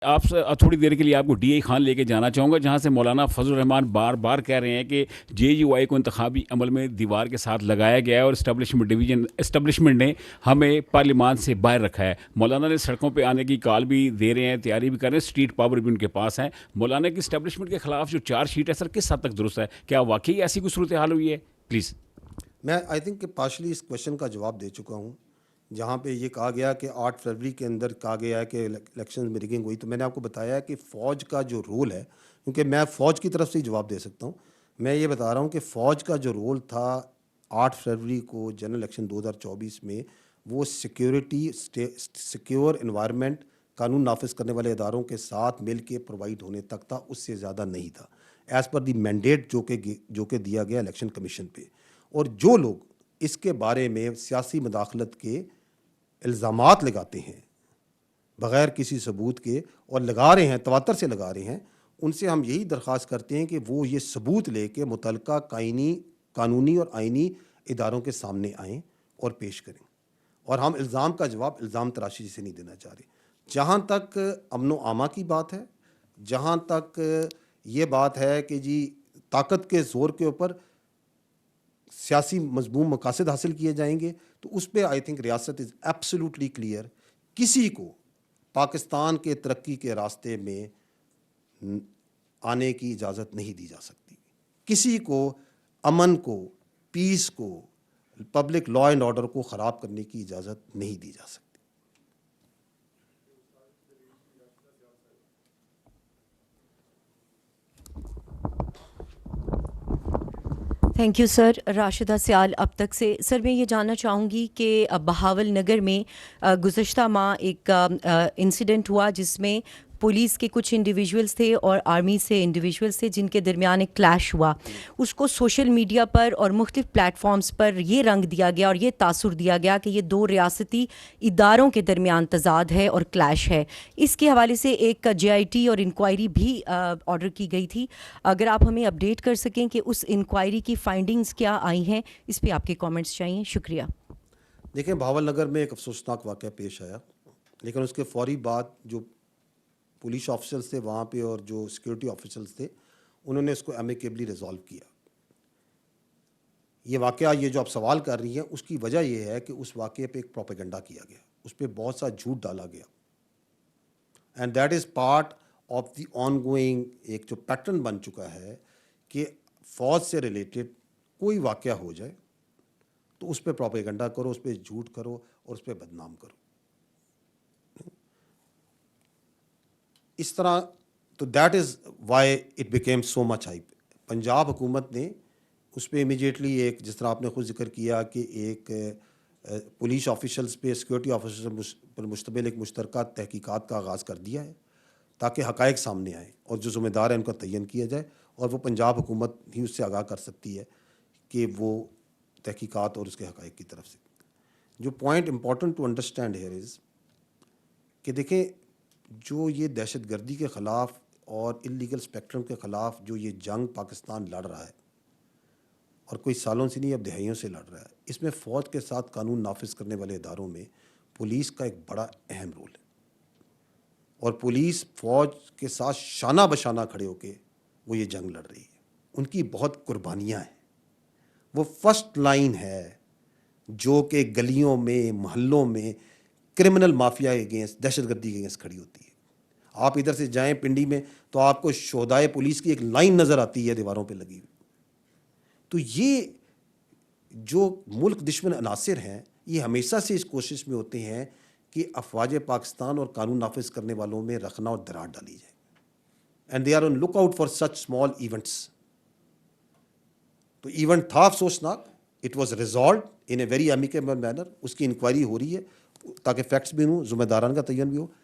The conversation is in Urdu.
آپ سے تھوڑی دیر کے لیے آپ کو ڈی اے خان لے کے جانا چاہوں گا، جہاں سے مولانا فضل الرحمان بار بار کہہ رہے ہیں کہ جے یو آئی کو انتخابی عمل میں دیوار کے ساتھ لگایا گیا ہے اور اسٹیبلشمنٹ نے ہمیں پارلیمان سے باہر رکھا ہے. مولانا نے سڑکوں پہ آنے کی کال بھی دے رہے ہیں، تیاری بھی کر رہے ہیں، اسٹریٹ پاور بھی ان کے پاس ہے. مولانا کی اسٹیبلشمنٹ کے خلاف جو چارج شیٹ ہے سر، کس حد تک درست ہے؟ کیا واقعی ایسی کوئی صورتحال ہوئی ہے؟ پلیز. میں آئی تھنک کہ پارشلی اس کویشچن کا جواب دے چکا ہوں، جہاں پہ یہ کہا گیا کہ 8 فروری کے اندر کہا گیا ہے کہ الیکشن میں ریگنگ ہوئی. تو میں نے آپ کو بتایا ہے کہ فوج کا جو رول ہے، کیونکہ میں فوج کی طرف سے ہی جواب دے سکتا ہوں، میں یہ بتا رہا ہوں کہ فوج کا جو رول تھا 8 فروری کو جنرل الیکشن 2024 میں، وہ سیکیورٹی، سیکیور انوائرمنٹ قانون نافذ کرنے والے اداروں کے ساتھ مل کے پرووائڈ ہونے تک تھا، اس سے زیادہ نہیں تھا، ایز پر دی مینڈیٹ جو کہ دیا گیا الیکشن کمیشن پہ. اور جو لوگ اس کے بارے میں سیاسی مداخلت کے الزامات لگاتے ہیں بغیر کسی ثبوت کے، اور لگا رہے ہیں، تواتر سے لگا رہے ہیں، ان سے ہم یہی درخواست کرتے ہیں کہ وہ یہ ثبوت لے کے متعلقہ قانونی اور آئینی اداروں کے سامنے آئیں اور پیش کریں. اور ہم الزام کا جواب الزام تراشی سے نہیں دینا چاہ رہے. جہاں تک امن و امان کی بات ہے، جہاں تک یہ بات ہے کہ جی طاقت کے زور کے اوپر سیاسی مضموم مقاصد حاصل کیے جائیں گے، تو اس پہ آئی تھنک ریاست از ایبسلیوٹلی کلیئر. کسی کو پاکستان کے ترقی کے راستے میں آنے کی اجازت نہیں دی جا سکتی. کسی کو امن کو، پیس کو، پبلک لا اینڈ آرڈر کو خراب کرنے کی اجازت نہیں دی جا سکتی. Thank you sir. راشدہ سیال اب تک سے. سر میں یہ جاننا چاہوں گی کہ بہاول نگر میں گزشتہ ماہ ایک انسیڈنٹ ہوا جس میں پولیس کے کچھ انڈیویجولز تھے اور آرمی سے انڈیویجولز تھے جن کے درمیان ایک کلیش ہوا. اس کو سوشل میڈیا پر اور مختلف پلیٹ فارمز پر یہ رنگ دیا گیا اور یہ تاثر دیا گیا کہ یہ دو ریاستی اداروں کے درمیان تضاد ہے اور کلیش ہے. اس کے حوالے سے ایک JIT اور انکوائری بھی آرڈر کی گئی تھی. اگر آپ ہمیں اپڈیٹ کر سکیں کہ اس انکوائری کی فائنڈنگز کیا آئی ہیں، اس پہ آپ کے کامنٹس چاہیے. شکریہ. دیکھیں، بہاول نگر میں ایک افسوسناک واقعہ پیش آیا، لیکن اس کے فوری بعد جو پولیس آفیسرز تھے وہاں پہ اور جو سیکورٹی آفیسرز تھے، انہوں نے اس کو ایمیکیبلی ریزالو کیا. یہ واقعہ، یہ جو آپ سوال کر رہی ہیں، اس کی وجہ یہ ہے کہ اس واقعے پہ ایک پروپیگنڈا کیا گیا، اس پہ بہت سا جھوٹ ڈالا گیا، and that is part of the on going ایک جو پیٹرن بن چکا ہے کہ فوج سے ریلیٹڈ کوئی واقعہ ہو جائے تو اس پہ پروپیگنڈا کرو، اس پہ جھوٹ کرو اور اس پہ بدنام کرو. اس طرح تو that is why it became so much hype. Punjab حکومت نے اس پہ امیجیٹلی ایک، جس طرح آپ نے خود ذکر کیا کہ ایک پولیس آفیشلز پہ، سیکورٹی آفیسرز پر مشتمل ایک مشترکہ تحقیقات کا آغاز کر دیا ہے تاکہ حقائق سامنے آئیں اور جو ذمہ دار ہیں ان کا تعین کیا جائے. اور وہ پنجاب حکومت ہی اس سے آگاہ کر سکتی ہے کہ وہ تحقیقات اور اس کے حقائق کی طرف سے. جو point important to understand here is کہ دیکھیں، جو یہ دہشت گردی کے خلاف اور انلیگل اسپیکٹرم کے خلاف جو یہ جنگ پاکستان لڑ رہا ہے، اور کوئی سالوں سے نہیں، اب دہائیوں سے لڑ رہا ہے، اس میں فوج کے ساتھ قانون نافذ کرنے والے اداروں میں پولیس کا ایک بڑا اہم رول ہے. اور پولیس فوج کے ساتھ شانہ بشانہ کھڑے ہو کے وہ یہ جنگ لڑ رہی ہے. ان کی بہت قربانیاں ہیں. وہ فرسٹ لائن ہے جو کہ گلیوں میں، محلوں میں کرمنل مافیا کے اگینسٹ، دہشت گردی کے اگینسٹ کھڑی ہوتی ہے. آپ ادھر سے جائیں پنڈی میں تو آپ کو شہدائے پولیس کی ایک لائن نظر آتی ہے دیواروں پہ لگی ہوئی. تو یہ جو ملک دشمن عناصر ہیں، یہ ہمیشہ سے اس کوشش میں ہوتے ہیں کہ افواج پاکستان اور قانون نافذ کرنے والوں میں رخنہ اور دراڑ ڈالی جائے. And they are on look out for such small events. تو ایونٹ تھا افسوسناک. It was resolved in a very amicable manner. اس کی انکوائری ہو رہی ہے تاکہ فیکٹس بھی ہوں، ذمہ داران کا تعین بھی ہو.